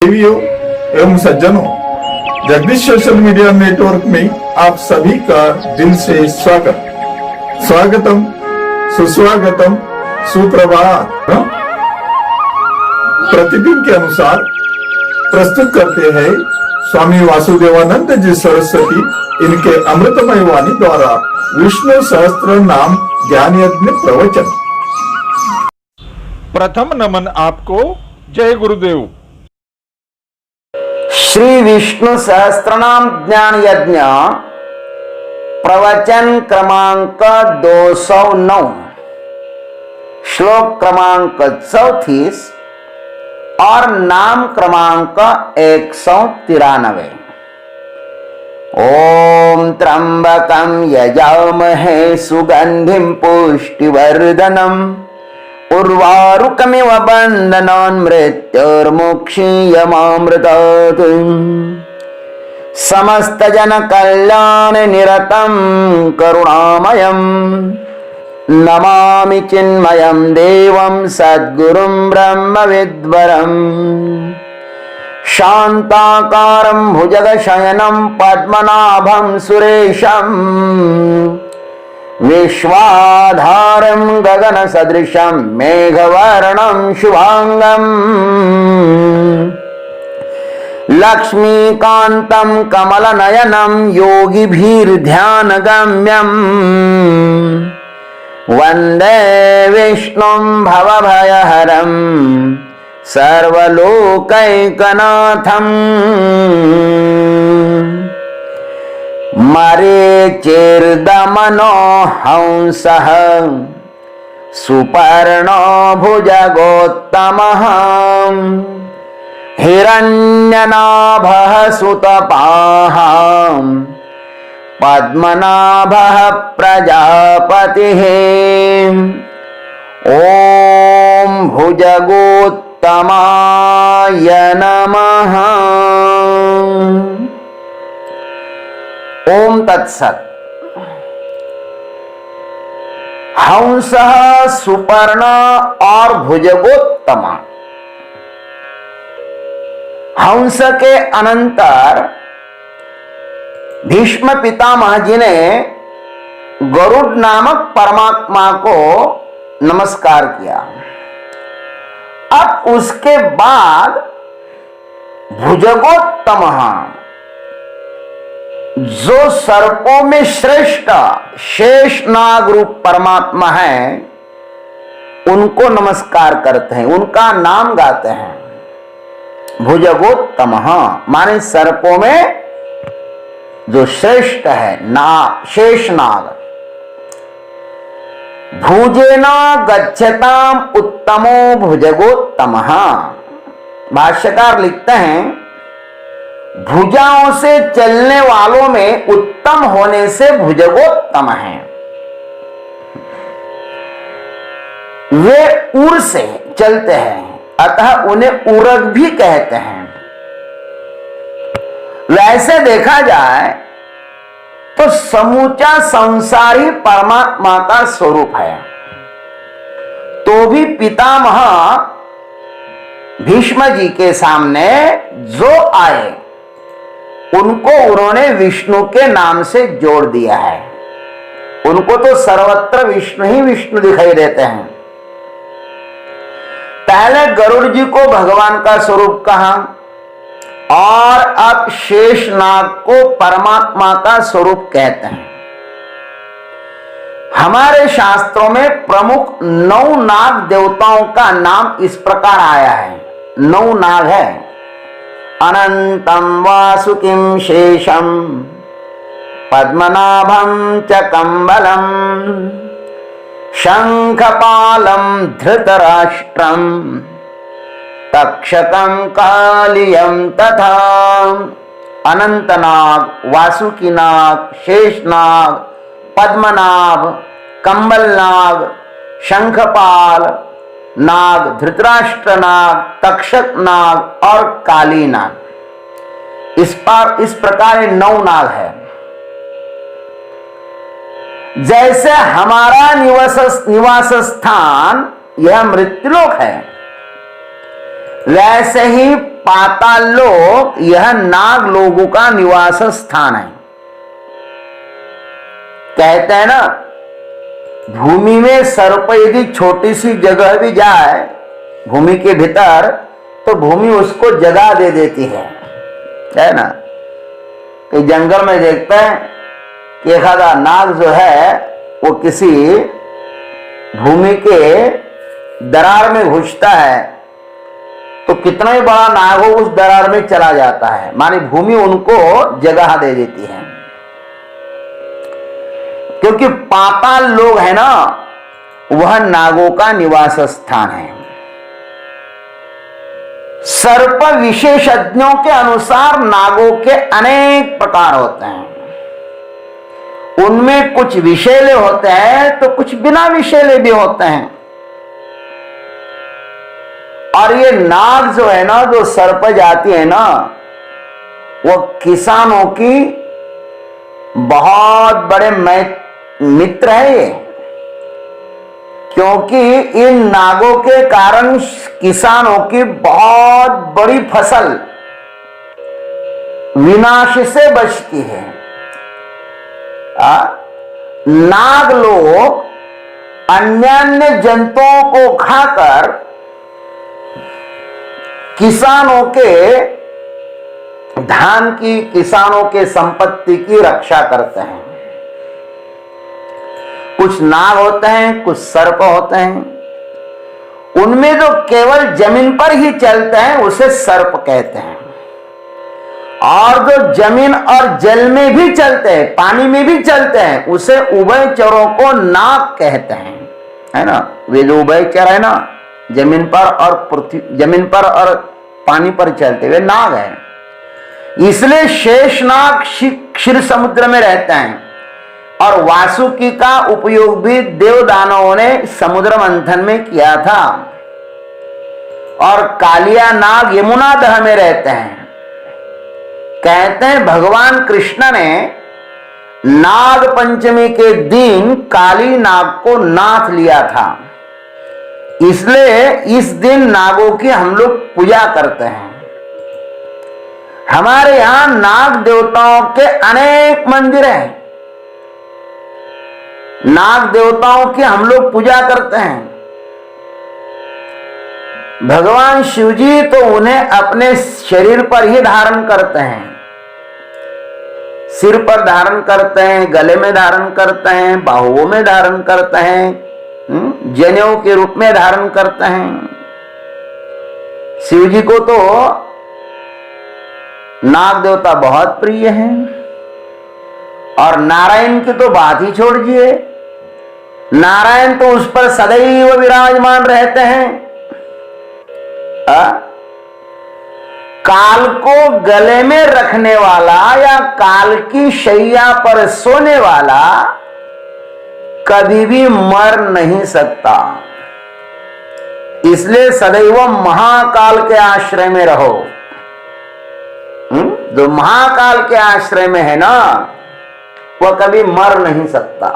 देवियों एवं सज्जनों, जगदीश सोशल मीडिया नेटवर्क में आप सभी का दिल से स्वागतम, सुस्वागतम, सुप्रभात। प्रतिदिन के अनुसार प्रस्तुत करते हैं स्वामी वासुदेवानंद जी सरस्वती इनके अमृतमय वाणी द्वारा विष्णु सहस्त्र नाम ज्ञान यज्ञ प्रवचन। प्रथम नमन आपको। जय गुरुदेव। श्री विष्णु सहस्त्रनाम ज्ञान यज्ञ प्रवचन क्रमांक 209, श्लोक क्रमांक 34 और नाम क्रमांक 193। ओम त्र्यंबकं यजामहे सुगंधिं पुष्टिवर्धनम् उर्वारुकमिव बन्धनान् मृत्युर्मुक्षीयमामृतात्। समस्त जन कल्याण निरतं करुणामयं नमामि चिन्मयं देवं सद्गुरुं ब्रह्मविद्वरम्। शान्ताकारं भुजगशयनं पद्मनाभं सुरेशम् विश्वाधारं गगन सदृशं मेघवर्णं शुभांगं लक्ष्मीकान्तं कमलनयनं योगिभिर्ध्यानगम्यं वन्दे विष्णुं भवभयहरं सर्वलोकैकनाथम्। मरीचिर्दमनो हंसः सुपर्णो भुजगोत्तमः हिरण्यनाभः सुतपाः पद्मनाभः प्रजापतिः। ॐ भुजगोत्तमाय नमः। ओम तत्सत। हंस सुपर्ण और भुजगोत्तम। हंस के अनंतर भीष्म पितामह जी ने गरुड़ नामक परमात्मा को नमस्कार किया। अब उसके बाद भुजगोत्तम जो सर्पों में श्रेष्ठ शेषनाग रूप परमात्मा है उनको नमस्कार करते हैं, उनका नाम गाते हैं। भुजगोत्तम माने सर्पों में जो श्रेष्ठ है शेषनाग। भुजेना गच्छताम उत्तमो भुजगोत्तम। भाष्यकार लिखते हैं भुजाओं से चलने वालों में उत्तम होने से भुजगोत्तम है। वे उर से चलते हैं अतः उन्हें उरग भी कहते हैं। वैसे देखा जाए तो समूचा संसार ही परमात्मा का स्वरूप है। तो भी पितामह भीष्म जी के सामने जो आए उनको उन्होंने विष्णु के नाम से जोड़ दिया है। उनको तो सर्वत्र विष्णु ही विष्णु दिखाई देते हैं। पहले गरुड़ जी को भगवान का स्वरूप कहा और अब शेषनाग को परमात्मा का स्वरूप कहते हैं। हमारे शास्त्रों में प्रमुख 9 नाग देवताओं का नाम इस प्रकार आया है। 9 नाग है। अनंतं वासुकिं शेषं पद्मनाभं च कम्बलं शंखपालं धृतराष्ट्रं तक्षकं कालियं तथा। अनंतनाग, वासुकीनाग, शेषनाग, पद्मनाभ, कम्बलनाग, शंखपाल नाग, धृतराष्ट्र नाग, तक्षक नाग और काली नाग। इस प्रकार 9 नाग है। जैसे हमारा निवास स्थान यह मृत्युलोक है, वैसे ही पाताल लोक यह नाग लोगों का निवास स्थान है। कहते हैं ना, भूमि में सर्प यदि छोटी सी जगह भी जाए भूमि के भीतर, तो भूमि उसको जगह दे देती है ना। कि जंगल में देखते हैं कि एक आधा नाग जो है वो किसी भूमि के दरार में घुसता है, तो कितना ही बड़ा नाग हो उस दरार में चला जाता है, माने भूमि उनको जगह दे देती है। क्योंकि पाताल लोक है ना, वह नागों का निवास स्थान है। सर्प विशेषज्ञों के अनुसार नागों के अनेक प्रकार होते हैं। उनमें कुछ विषैले होते हैं तो कुछ बिना विषैले भी होते हैं। और ये नाग जो है ना, जो सर्प जाति है ना, वो किसानों की बहुत बड़े मित्र है ये। क्योंकि इन नागों के कारण किसानों की बहुत बड़ी फसल विनाश से बचती है। नाग लोग अन्य जंतुओं को खाकर किसानों के धान की, किसानों के संपत्ति की रक्षा करते हैं। कुछ नाग होते हैं, कुछ सर्प होते हैं। उनमें जो केवल जमीन पर ही चलते हैं उसे सर्प कहते हैं, और जो जमीन और जल में भी चलते हैं, पानी में भी चलते हैं, उसे उभयचरों को नाग कहते हैं, है ना। वे जो उभयचर है ना, जमीन पर और पृथ्वी, जमीन पर और पानी पर चलते वे नाग हैं। इसलिए शेषनाग क्षीर समुद्र में रहते हैं, और वासुकी का उपयोग भी देवदानवों ने समुद्र मंथन में किया था। और कालिया नाग यमुना दह में रहते हैं। कहते हैं भगवान कृष्ण ने नाग पंचमी के दिन काली नाग को नाथ लिया था, इसलिए इस दिन नागों की हम लोग पूजा करते हैं। हमारे यहां नाग देवताओं के अनेक मंदिर हैं। नाग देवताओं की हम लोग पूजा करते हैं। भगवान शिव जी तो उन्हें अपने शरीर पर ही धारण करते हैं, सिर पर धारण करते हैं, गले में धारण करते हैं, बाहुओं में धारण करते हैं, जनेऊ के रूप में धारण करते हैं। शिव जी को तो नाग देवता बहुत प्रिय हैं, और नारायण की तो बात ही छोड़ दीजिए। नारायण तो उस पर सदैव विराजमान रहते हैं। काल को गले में रखने वाला या काल की शैया पर सोने वाला कभी भी मर नहीं सकता। इसलिए सदैव महाकाल के आश्रय में रहो। जो महाकाल के आश्रय में है ना, वह कभी मर नहीं सकता।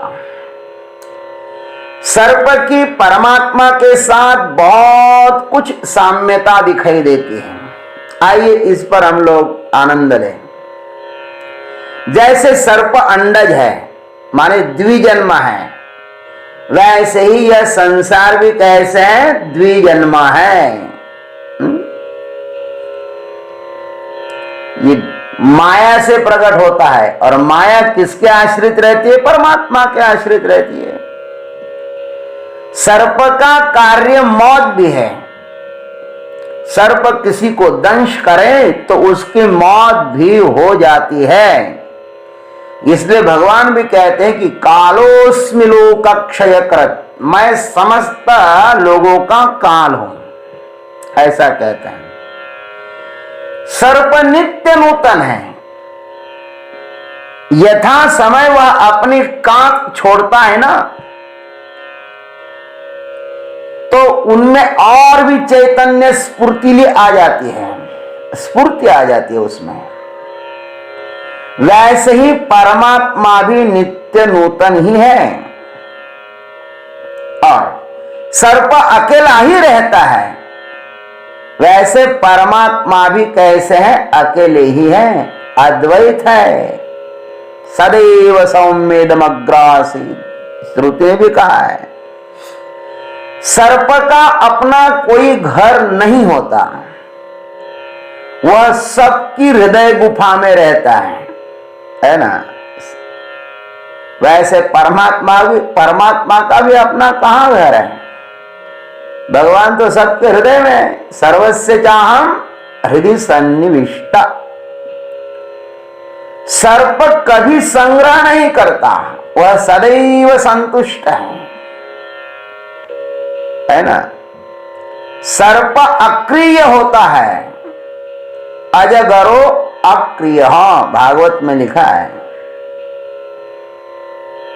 सर्प की परमात्मा के साथ बहुत कुछ साम्यता दिखाई देती है। आइए इस पर हम लोग आनंद लें। जैसे सर्प अंडज है, माने द्विजन्मा है, वैसे ही यह संसार भी कैसे है, द्विजन्मा है। ये माया से प्रकट होता है, और माया किसके आश्रित रहती है, परमात्मा के आश्रित रहती है। सर्प का कार्य मौत भी है। सर्प किसी को दंश करे तो उसकी मौत भी हो जाती है। इसलिए भगवान भी कहते हैं कि कालोस्मि लोक क्षयकृत, मैं समस्त लोगों का काल हूं, ऐसा कहते हैं। सर्प नित्य नूतन है। यथा समय वह अपनी कांख छोड़ता है ना, तो उनमें और भी चैतन्य स्फूर्तिली आ जाती है, स्फूर्ति आ जाती है उसमें। वैसे ही परमात्मा भी नित्य नूतन ही है। और सर्प अकेला ही रहता है, वैसे परमात्मा भी कैसे है? अकेले ही है, अद्वैत है। सदैव सौम्येदमग्रासीत्, श्रुति ने भी कहा है। सर्प का अपना कोई घर नहीं होता, वह सबकी हृदय गुफा में रहता है ना। वैसे परमात्मा का भी अपना कहां घर है? भगवान तो सबके हृदय में, सर्वस्य चाहम हृदय सन्निविष्ट। सर्प कभी संग्रह नहीं करता, वह सदैव संतुष्ट है ना। सर्प अक्रिय होता है, अजगरो अक्रिय, भागवत में लिखा है।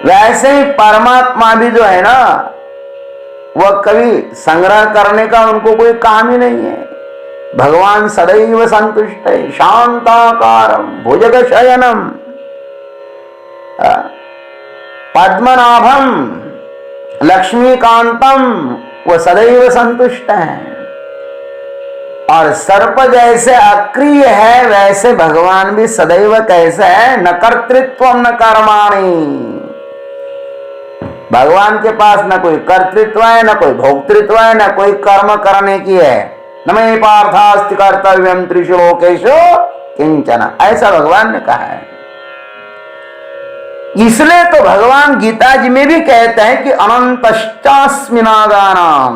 वैसे ही परमात्मा भी जो है ना, वह कभी संग्रह करने का उनको कोई काम ही नहीं है। भगवान सदैव संतुष्ट है, शांताकारम भुजग शयनम पद्मनाभम लक्ष्मीकांतम, वह सदैव संतुष्ट है। और सर्प जैसे अक्रिय है, वैसे भगवान भी सदैव कैसे है? न कर्तृत्व न कर्माणि। भगवान के पास न कोई कर्तृत्व है, न कोई भोक्तृत्व है, न कोई कर्म करने की है। न मे पार्थास्ति कर्तव्यम त्रिषु लोकेषु किंचन, ऐसा भगवान ने कहा है। इसलिए तो भगवान गीता जी में भी कहते हैं कि अनंतश्चास्मि नागानाम,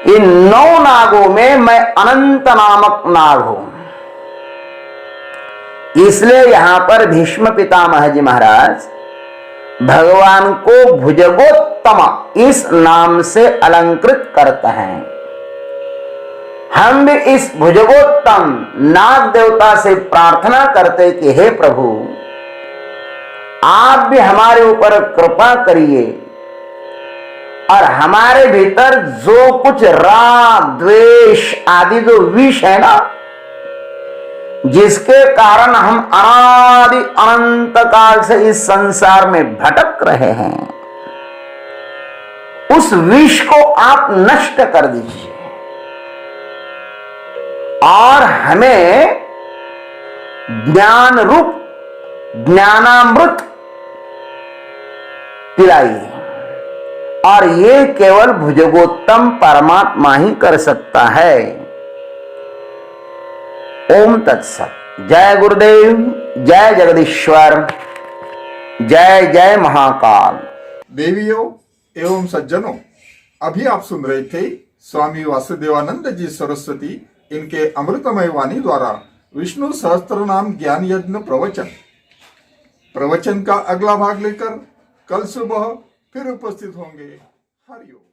इन 9 नागों में मैं अनंत नामक नाग हूं। इसलिए यहां पर भीष्म पितामह जी महाराज भगवान को भुजगोत्तम इस नाम से अलंकृत करते हैं। हम भी इस भुजगोत्तम नाग देवता से प्रार्थना करते कि हे प्रभु, आप भी हमारे ऊपर कृपा करिए और हमारे भीतर जो कुछ राग द्वेष आदि जो विष है ना, जिसके कारण हम अनादि अनंत काल से इस संसार में भटक रहे हैं, उस विष को आप नष्ट कर दीजिए और हमें ज्ञान रूप ज्ञानामृत पिलाइए। और ये केवल भुजगोत्तम परमात्मा ही कर सकता है। ओम तत्सत। जय गुरुदेव, जय जगदीश्वर, जय जय महाकाल। देवियों एवं सज्जनों, अभी आप सुन रहे थे स्वामी वासुदेवानंद जी सरस्वती इनके अमृतमय वाणी द्वारा विष्णु सहस्त्र नाम ज्ञान यज्ञ प्रवचन का अगला भाग लेकर कल सुबह फिर उपस्थित होंगे। हरिओम।